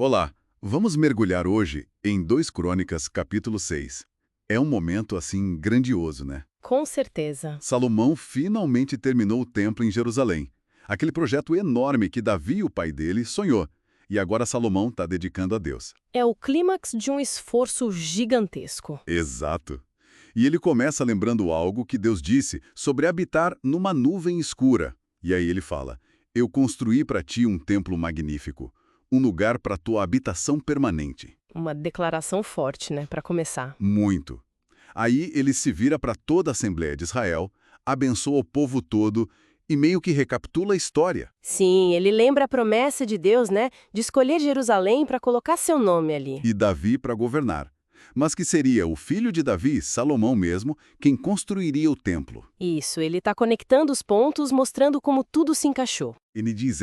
Olá, vamos mergulhar hoje em 2 Crônicas, capítulo 6. É um momento, assim, grandioso, né? Com certeza. Salomão finalmente terminou o templo em Jerusalém. Aquele projeto enorme que Davi, o pai dele, sonhou. E agora Salomão está dedicando a Deus. É o clímax de um esforço gigantesco. Exato. E ele começa lembrando algo que Deus disse sobre habitar numa nuvem escura. E aí ele fala: Eu construí para ti um templo magnífico, um lugar para tua habitação permanente. Uma declaração forte, né, para começar. Muito. Aí ele se vira para toda a Assembleia de Israel, abençoa o povo todo e meio que recapitula a história. Sim, ele lembra a promessa de Deus, né, de escolher Jerusalém para colocar seu nome ali. E Davi para governar. Mas que seria o filho de Davi, Salomão mesmo, quem construiria o templo. Isso, ele está conectando os pontos, mostrando como tudo se encaixou. Ele diz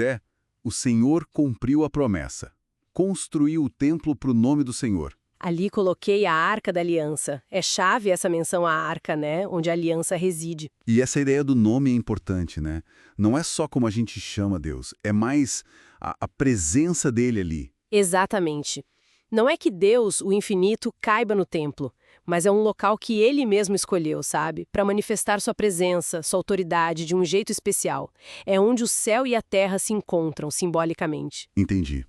o Senhor cumpriu a promessa. Construiu o templo para o nome do Senhor. Ali coloquei a Arca da Aliança. É chave essa menção à Arca, né, onde a aliança reside. E essa ideia do nome é importante, né? Não é só como a gente chama Deus, é mais a presença dele ali. Exatamente. Não é que Deus, o infinito, caiba no templo, mas é um local que ele mesmo escolheu, sabe? Para manifestar sua presença, sua autoridade de um jeito especial. É onde o céu e a terra se encontram, simbolicamente. Entendi.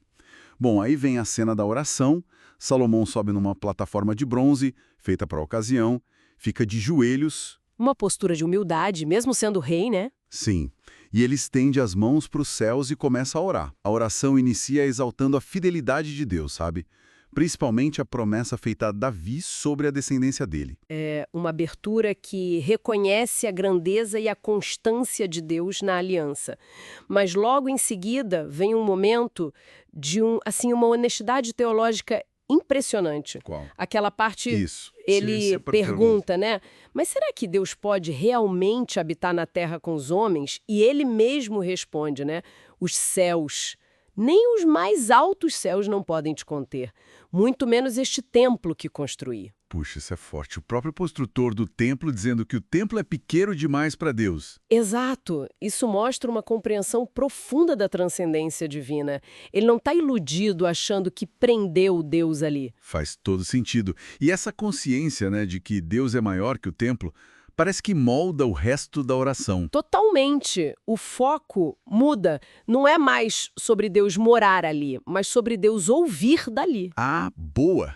Bom, aí vem a cena da oração. Salomão sobe numa plataforma de bronze, feita para a ocasião, fica de joelhos, Uma postura de humildade, mesmo sendo rei, né? sim, e ele estende as mãos para os céus e começa a orar. A oração inicia exaltando a fidelidade de Deus, sabe? Principalmente a promessa feita a Davi sobre a descendência dele. É uma abertura que reconhece a grandeza e a constância de Deus na aliança. Mas logo em seguida vem um momento de uma honestidade teológica impressionante. Qual? Aquela parte, Isso. ele pergunta, né? Mas será que Deus pode realmente habitar na terra com os homens? E ele mesmo responde, né? Os céus, nem os mais altos céus não podem te conter, muito menos este templo que construí. Puxa, isso é forte. O próprio construtor do templo dizendo que o templo é pequeno demais para Deus. Exato. Isso mostra uma compreensão profunda da transcendência divina. Ele não está iludido achando que prendeu Deus ali. Faz todo sentido. E essa consciência, né, de que Deus é maior que o templo, parece que molda o resto da oração. Totalmente. O foco muda. Não é mais sobre Deus morar ali, mas sobre Deus ouvir dali. Ah, boa!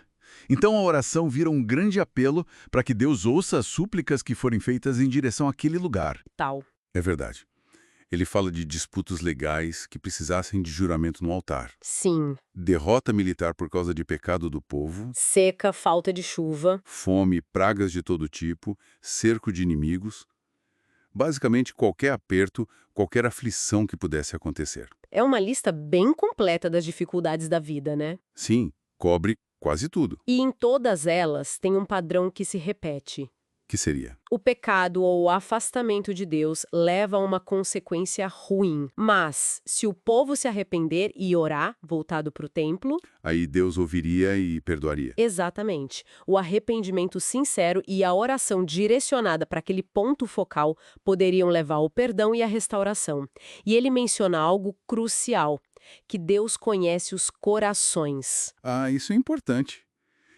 Então a oração vira um grande apelo para que Deus ouça as súplicas que forem feitas em direção àquele lugar. Tal. É verdade. Ele fala de disputas legais que precisassem de juramento no altar. Sim. Derrota militar por causa de pecado do povo, Seca, falta de chuva. fome, pragas de todo tipo, cerco de inimigos. Basicamente qualquer aperto, qualquer aflição que pudesse acontecer. É uma lista bem completa das dificuldades da vida, né? Sim, cobre quase tudo. E em todas elas tem um padrão que se repete. Que seria? O pecado ou o afastamento de Deus leva a uma consequência ruim. Mas, se o povo se arrepender e orar, voltado para o templo, Aí Deus ouviria e perdoaria. exatamente. O arrependimento sincero e a oração direcionada para aquele ponto focal poderiam levar ao perdão e à restauração. E ele menciona algo crucial, que Deus conhece os corações. Ah, isso é importante.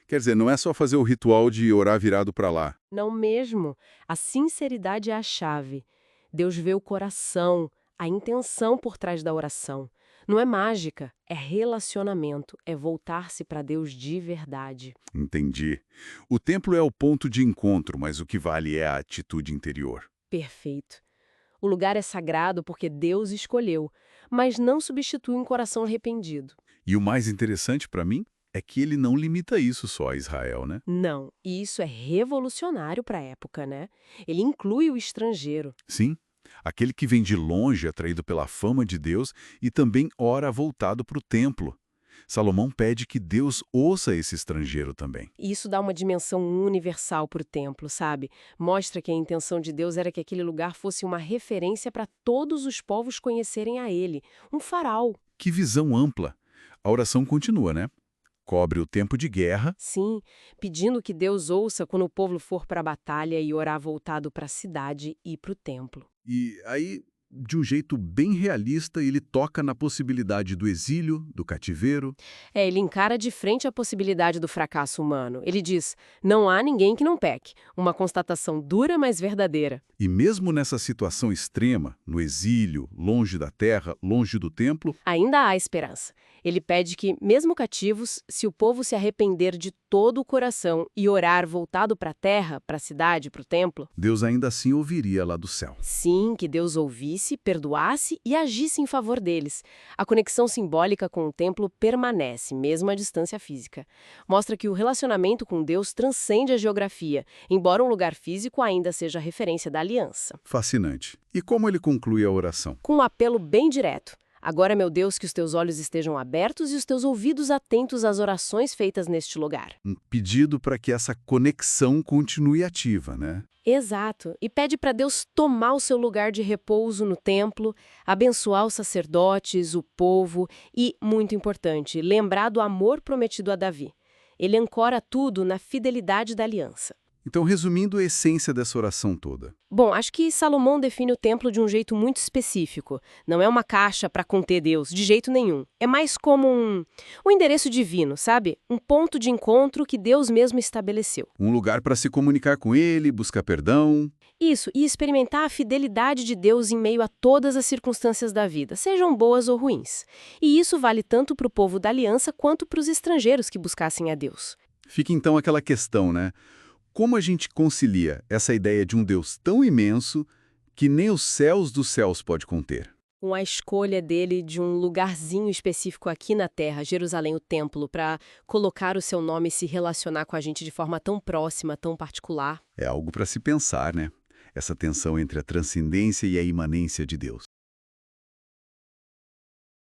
Quer dizer, não é só fazer o ritual de orar virado para lá. Não mesmo. A sinceridade é a chave. Deus vê o coração, a intenção por trás da oração. Não é mágica, é relacionamento, é voltar-se para Deus de verdade. Entendi. O templo é o ponto de encontro, mas o que vale é a atitude interior. Perfeito. O lugar é sagrado porque Deus escolheu, mas não substitui um coração arrependido. E o mais interessante para mim é que ele não limita isso só a Israel, né? Não, e isso é revolucionário para a época, né? Ele inclui o estrangeiro. Sim, aquele que vem de longe, atraído pela fama de Deus e também ora voltado para o templo. Salomão pede que Deus ouça esse estrangeiro também. E isso dá uma dimensão universal para o templo, sabe? Mostra que a intenção de Deus era que aquele lugar fosse uma referência para todos os povos conhecerem a ele, um farol. Que visão ampla! A oração continua, né? Cobre o tempo de guerra. Sim, pedindo que Deus ouça quando o povo for para a batalha e orar voltado para a cidade e para o templo. E aí de um jeito bem realista, ele toca na possibilidade do exílio, do cativeiro. Ele encara de frente a possibilidade do fracasso humano. Ele diz, não há ninguém que não peque. Uma constatação dura, mas verdadeira. E mesmo nessa situação extrema, no exílio, longe da terra, longe do templo, Ainda há esperança. Ele pede que, mesmo cativos, se o povo se arrepender de todo o coração e orar voltado para a terra, para a cidade, para o templo, Deus ainda assim ouviria lá do céu. sim, que Deus ouvisse, perdoasse e agisse em favor deles. A conexão simbólica com o templo permanece, mesmo à distância física. Mostra que o relacionamento com Deus transcende a geografia, embora um lugar físico ainda seja referência da aliança. Fascinante. E como ele conclui a oração? Com um apelo bem direto. Agora, meu Deus, que os teus olhos estejam abertos e os teus ouvidos atentos às orações feitas neste lugar. Um pedido para que essa conexão continue ativa, né? Exato. E pede para Deus tomar o seu lugar de repouso no templo, abençoar os sacerdotes, o povo e, muito importante, lembrar do amor prometido a Davi. Ele ancora tudo na fidelidade da aliança. Então, resumindo a essência dessa oração toda. Bom, acho que Salomão define o templo de um jeito muito específico. Não é uma caixa para conter Deus, de jeito nenhum. É mais como um endereço divino, sabe? Um ponto de encontro que Deus mesmo estabeleceu. Um lugar para se comunicar com ele, buscar perdão. Isso, e experimentar a fidelidade de Deus em meio a todas as circunstâncias da vida, sejam boas ou ruins. E isso vale tanto para o povo da aliança quanto para os estrangeiros que buscassem a Deus. Fica então aquela questão, né? Como a gente concilia essa ideia de um Deus tão imenso que nem os céus dos céus pode conter? Com a escolha dele de um lugarzinho específico aqui na Terra, Jerusalém, o templo, para colocar o seu nome e se relacionar com a gente de forma tão próxima, tão particular. É algo para se pensar, né? Essa tensão entre a transcendência e a imanência de Deus.